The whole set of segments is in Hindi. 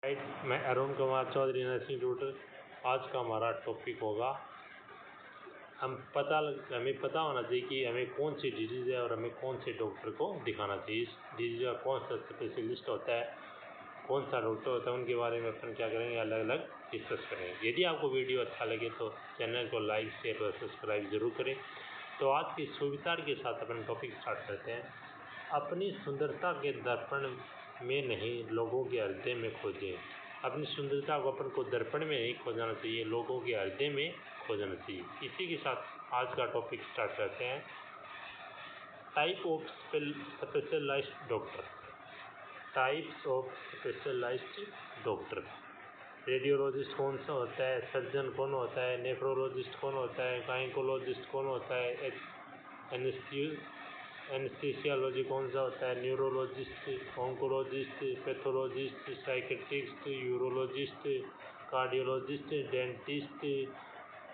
राइट, मैं अरुण कुमार चौधरी नर्सिंग ट्यूटर। आज का हमारा टॉपिक होगा हमें पता होना चाहिए कि हमें कौन सी डिजीज़ है और हमें कौन से डॉक्टर को दिखाना चाहिए। इस डिजीज़ का कौन सा स्पेशलिस्ट होता है, कौन सा डॉक्टर होता है, उनके बारे में अपन क्या करेंगे, अलग अलग डिस्कस करेंगे। यदि आपको वीडियो अच्छा लगे तो चैनल को लाइक शेयर और सब्सक्राइब जरूर करें। तो आज की सुविचार के साथ अपन टॉपिक स्टार्ट करते हैं। अपनी सुंदरता के दर्पण में नहीं, लोगों के हृदय में खोजें। अपनी सुंदरता को अपन को दर्पण में नहीं खोजना चाहिए, लोगों के हृदय में खोजना चाहिए। इसी के साथ आज का टॉपिक स्टार्ट करते हैं। Type of specialised doctor. Types of specialised doctor. Radiologist कौन सा होता है, सर्जन कौन होता है, नेफ्रोलॉजिस्ट कौन होता है, गायकोलॉजिस्ट कौन होता है, एनेस्थीसियोलॉजी कौन सा होता है, neurologist, oncologist, pathologist, psychiatrist, urologist, cardiologist, dentist,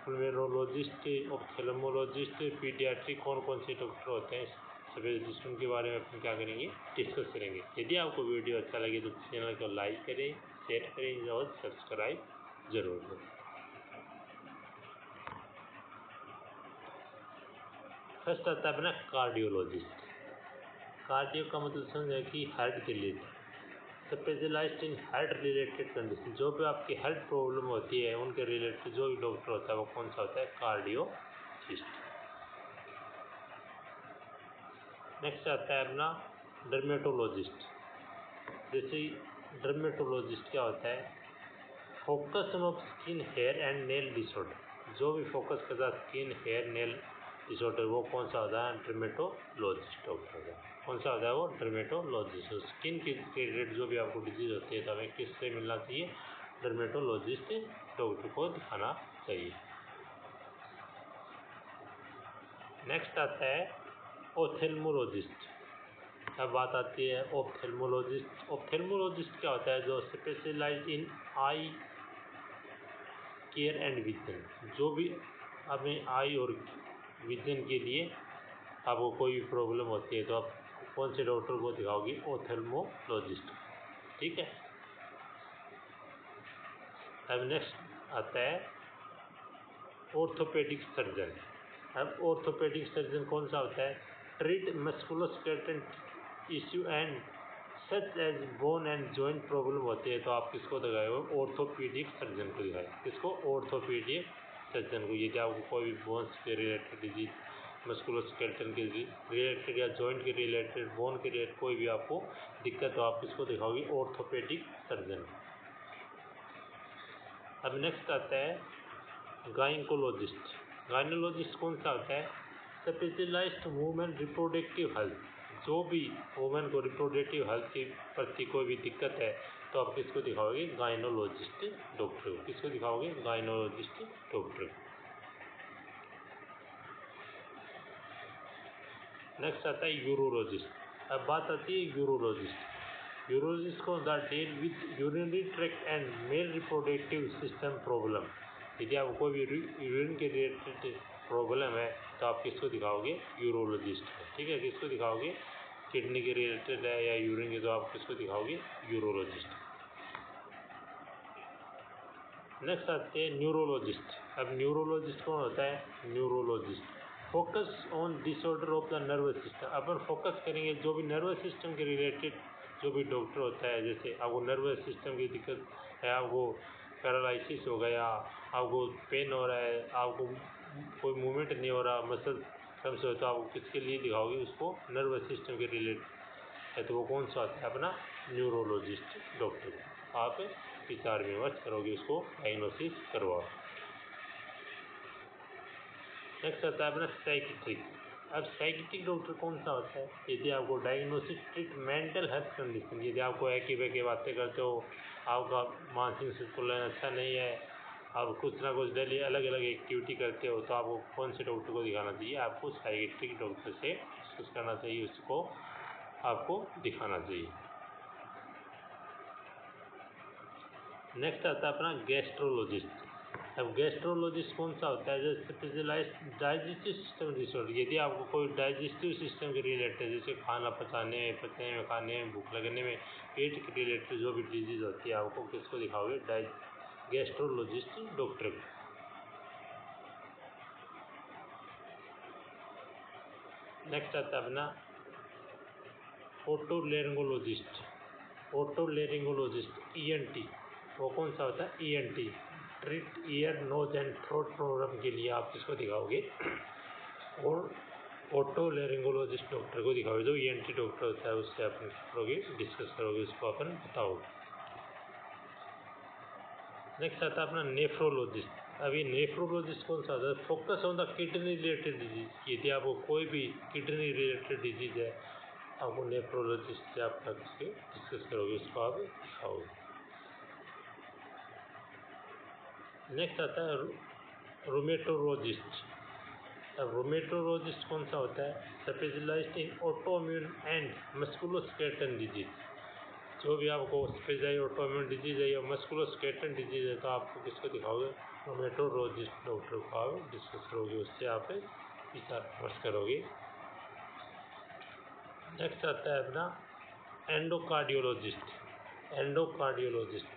pulmonologist, ophthalmologist, paediatric, कौन से डॉक्टर होते हैं स्पेशलिस्ट, उनके बारे में अपन क्या करेंगे, डिस्कस करेंगे। यदि आपको वीडियो अच्छा लगे तो चैनल को लाइक करें, शेयर करें और सब्सक्राइब जरूर करें। फर्स्ट आता है अपना कार्डियोलॉजिस्ट। कार्डियो का मतलब समझे कि हार्ट के लिए specialised in heart related condition. जो भी आपकी हार्ट प्रॉब्लम होती है उनके रिलेटेड जो भी डॉक्टर होता है वो कौन सा होता है, कार्डियोलॉजिस्ट। नेक्स्ट आता है अपना डर्मेटोलॉजिस्ट। जैसे डर्मेटोलॉजिस्ट क्या होता है, focus of skin hair and nail disorder. जो भी फोकस करता है स्किन हेयर नेल डिसऑर्डर वो कौन सा होता है, डर्मेटोलॉजिस्ट डॉक्टर होता है। कौन सा होता है वो, डर्मेटोलॉजिस्ट। स्किन के रिलेटेड जो भी आपको डिजीज होती है तो हमें किससे मिलना चाहिए, डर्मेटोलॉजिस्ट डॉक्टर को दिखाना चाहिए। नेक्स्ट आता है ऑप्थेल्मोलॉजिस्ट। अब बात आती है ऑप्थेल्मोलॉजिस्ट। ऑप्थेल्मोलॉजिस्ट क्या होता है, जो specialise in eye care and vision. जो भी हमें आई और विजन के लिए आपको कोई भी प्रॉब्लम होती है तो आप कौन से डॉक्टर को दिखाओगे, ऑप्थेल्मोलॉजिस्ट। ठीक है। अब नेक्स्ट आता है ऑर्थोपेडिक सर्जन। अब ऑर्थोपेडिक सर्जन कौन सा होता है, treat musculoskeletal issue and such as bone and joint problem होती है तो आप किसको दिखाएंगे, ऑर्थोपेडिक सर्जन को दिखाएं। किसको, ऑर्थोपेडिक सर्जन को। यदि आपको कोई भी बोन्स के रिलेटेड डिजीज, मस्कुलोस्केलेटल के रिलेटेड या जॉइंट के रिलेटेड, बोन के रिलेटेड कोई भी आपको दिक्कत हो आप किसको दिखाओगे, ऑर्थोपेडिक सर्जन। अब नेक्स्ट आता है गायकोलॉजिस्ट। गायकोलॉजिस्ट कौन सा होता है, स्पेशलाइज्ड वुमेन रिप्रोडक्टिव हेल्थ। जो भी वुमेन को रिप्रोडक्टिव हेल्थ के प्रति कोई भी दिक्कत है तो आप किसको दिखाओगे, गायकोलॉजिस्ट डॉक्टर को। किसको दिखाओगे, गायकोलॉजिस्ट डॉक्टर। नेक्स्ट आता है यूरोलॉजिस्ट। अब बात आती है यूरोलॉजिस्ट। यूरोलॉजिस्ट को the deal with urinary tract and male reproductive system problem. यदि आपको कोई भी यूरिन के रिलेटेड प्रॉब्लम है तो आप किसको दिखाओगे, यूरोलॉजिस्ट को। ठीक है, किसको दिखाओगे, किडनी के रिलेटेड है या यूरिन के तो आप किसको दिखाओगे, यूरोलॉजिस्ट। नेक्स्ट आते हैं न्यूरोलॉजिस्ट। अब न्यूरोलॉजिस्ट कौन होता है, neurologist focus on disorder of the nervous system. Upon focus करेंगे जो भी नर्वस सिस्टम के रिलेटेड जो भी डॉक्टर होता है। जैसे आपको नर्वस सिस्टम की दिक्कत है, आपको पैरालिसिस हो गया, आपको पेन हो रहा है, आपको कोई मूवमेंट नहीं हो रहा, मसल कम से हो, तो आप किसके लिए दिखाओगे, उसको नर्वस सिस्टम के रिलेटेड है तो वो कौन सा होता है, अपना न्यूरोलॉजिस्ट डॉक्टर। आप विचार विमर्श करोगे, उसको डायग्नोसिस करवाओ। नेक्स्ट आता है अपना साइकेट्रिक। अब साइकेट्रिक डॉक्टर कौन सा होता है, यदि आपको diagnosis treat mental health condition. यदि आपको एकी बेकी बातें करते हो, आपका मानसिक संतुलन अच्छा नहीं है, आप कुछ ना कुछ डेली अलग अलग एक्टिविटी करते हो तो आपको कौन से डॉक्टर को दिखाना चाहिए, आपको साइकेट्रिक डॉक्टर से डिस्कस करना चाहिए, उसको आपको दिखाना चाहिए। नेक्स्ट आता है अपना गैस्ट्रोलॉजिस्ट। अब गैस्ट्रोलॉजिस्ट कौन सा होता है? जो स्पेशलाइज्ड डाइजेस्टिव सिस्टम डिसऑर्डर। यदि आपको कोई डाइजेस्टिव सिस्टम के रिलेटेड, जैसे खाना पचाने में, पचने में, खाने में, भूख लगने में, पेट के रिलेटेड जो भी डिजीज होती है, आपको किसको दिखाओगे? गैस्ट्रोलॉजिस्ट डॉक्टर को। नेक्स्ट आता है अपना ओटोलेरिंगोलॉजिस्ट। ओटोलेरिंगोलॉजिस्ट ENT, वो कौन सा होता है? ENT, treat ear nose and throat problem के लिए आप किसको दिखाओगे? और ओटोलेरिंगोलॉजिस्ट डॉक्टर को दिखाओगे। जो ENT डॉक्टर होता है उससे अपन करोगे, डिस्कस करोगे, उसको अपन बताओगे। नेक्स्ट आता है अपना नेफ्रोलॉजिस्ट। अभी नेफ्रोलॉजिस्ट कौन सा होता है? Focus on the kidney related disease. यदि आपको कोई भी किडनी रिलेटेड डिजीज है, आपको नेफ्रोलॉजिस्ट से आप डिस्कस करोगे, उसको आप दिखाओगे। नेक्स्ट आता है रोमेटोलॉजिस्ट। अब रोमेटोलॉजिस्ट कौन सा होता है? Specialised in autoimmune and musculoskeletal disease. जो भी आपको स्पेशलाइज्ड ऑटोइम्यून डिजीज है या मस्कुलोस्केलेटल डिजीज है, तो आपको किसको दिखाओगे? रोमेटोलॉजिस्ट डॉक्टर को आप डिस्कस करोगे, उससे आप परामर्श करोगे। नेक्स्ट आता है अपना एंडोकार्डियोलॉजिस्ट। एंडोकार्डियोलॉजिस्ट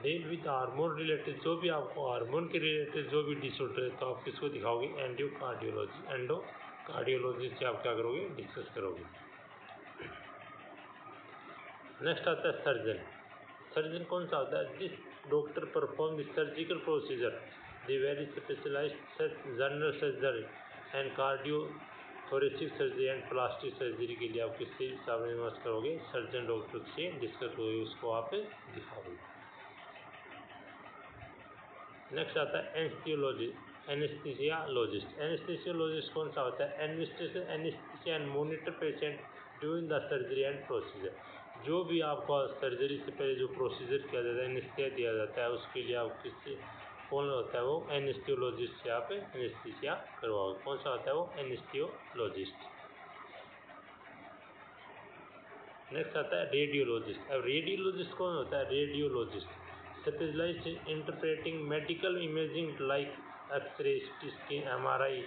डील विद हार्मोन रिलेटेड, जो भी आपको हार्मोन के रिलेटेड जो भी डिसऑर्डर है, तो आप किसको दिखाओगे? एंडोकार्डियोलॉजिस्ट से आप क्या करोगे? डिस्कस करोगे। नेक्स्ट आता है सर्जन। सर्जन कौन सा होता है? This doctor perform the surgical procedure, the very specialised general surgery and cardio thoracic surgery and plastic surgery के लिए आप किससे परामर्श करोगे? सर्जन डॉक्टर से डिस्कस करोगे, उसको आप दिखाओगे। नेक्स्ट आता है एनेस्थीसियोलॉजिस्ट। एनेस्थीसियोलॉजिस्ट कौन सा होता है? Anaesthesia and monitor patient during the surgery and procedure. जो भी आपको सर्जरी से पहले जो प्रोसीजर किया जाता है, एनेस्थीसिया दिया जाता है, उसके लिए आप किससे, कौन होता है वो? एनेस्थीसियोलॉजिस्ट से आप एनेस्थीसिया करवाओगे। कौन सा होता है वो? एनेस्थीसियोलॉजिस्ट। नेक्स्ट आता है रेडियोलॉजिस्ट। अब रेडियोलॉजिस्ट कौन होता है? Radiologist specialized in interpreting medical imaging like X-ray, CT scan, MRI,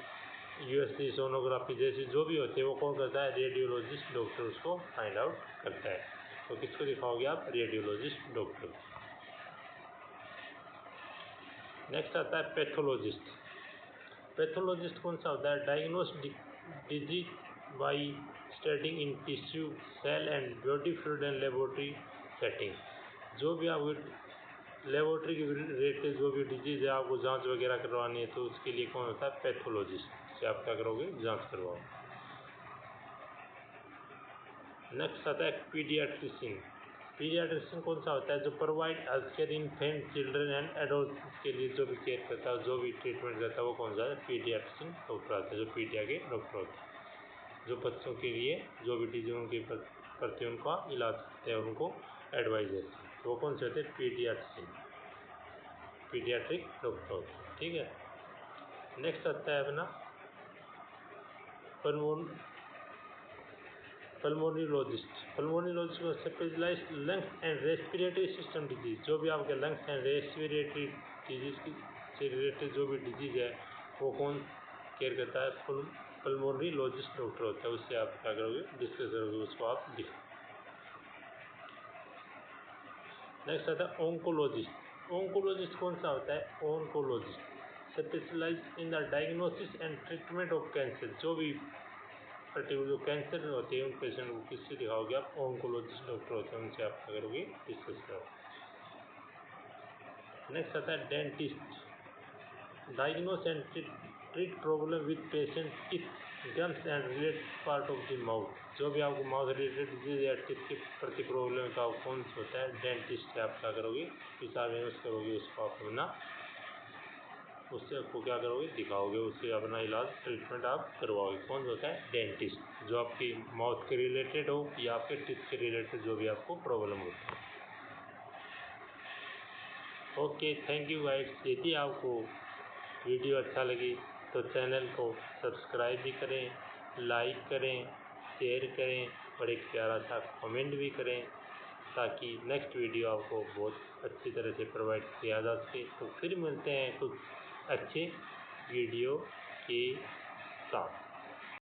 USG sonography जैसे जो भी होते हैं, वो कौन करता है? रेडियोलॉजिस्ट डॉक्टर उसको फाइंड आउट करता है। तो किसको दिखाओगे आप? Radiologist doctor. नेक्स्ट आता है पैथोलॉजिस्ट। पैथोलॉजिस्ट कौन सा होता है? Diagnose disease by studying in tissue, cell and body fluid and laboratory setting. जो भी आप लेबोरेटरी के रिलेटेड जो भी डिजीज है, आपको जांच वगैरह करवानी है, तो उसके लिए कौन होता है? पैथोलॉजिस्ट से आप क्या करोगे? जांच करवाओ। नेक्स्ट आता है पीडियाट्रिशियन। पीडियाट्रिशियन कौन सा होता है? जो provide health care infant, children and adult के लिए जो भी केयर करता है, जो भी ट्रीटमेंट करता है, वो कौन सा है? पीडियाट्रिशियन डॉक्टर आता है, जो पीडिया के डॉक्टर होते हैं, जो बच्चों के लिए जो भी डिजीजों के प्रति उनका इलाज करते हैं, उनको एडवाइस देते हैं, तो वो कौन से होते हैं? Paediatrician, paediatric doctor. ठीक है। नेक्स्ट आता है अपना पल्मोनोलॉजिस्ट। पल्मोनोलॉजिस्ट को specialised lungs and respiratory system disease. जो भी आपके लंग्स एंड रेस्पिरेटरी डिजीज से रिलेटेड जो भी डिजीज है, वो कौन केयर करता है? पल्मोनोलॉजिस्ट डॉक्टर होता है, उससे आप क्या करोगे? डिस्कस करोगे, उसको आप दिखाओ। नेक्स्ट आता है ओंकोलॉजिस्ट। ओंकोलॉजिस्ट कौन सा होता है? Oncologist specialized in the diagnosis and treatment of cancer. जो भी पर्टिकुलर जो कैंसर होते हैं, उन पेशेंट को किससे दिखाओगे आप? ओंकोलॉजिस्ट डॉक्टर होते हैं, उनसे आप क्या करोगे? डिस्कस करोगे। नेक्स्ट आता है dentist. Diagnose and treat problem with patient teeth, gums and related part of the mouth. जो भी आपको माउथ रिलेटेड डिजीज या टिथ के प्रति प्रॉब्लम का कौन सा होता है? डेंटिस्ट से आप क्या करोगे? परामर्श करोगे, उसको आप अपना, उससे आपको क्या करोगे? दिखाओगे, उससे अपना इलाज ट्रीटमेंट आप करवाओगे। कौन सा होता है? डेंटिस्ट, जो आपकी माउथ के रिलेटेड हो या आपके टिथ के रिलेटेड जो भी आपको प्रॉब्लम होती है। Okay, thank you guys. यदि आपको वीडियो अच्छा लगे तो चैनल को सब्सक्राइब भी करें, लाइक करें, शेयर करें और एक प्यारा सा कमेंट भी करें। ताकि नेक्स्ट वीडियो आपको बहुत अच्छी तरह से प्रोवाइड किया जा सके। तो फिर मिलते हैं कुछ अच्छे वीडियो के साथ।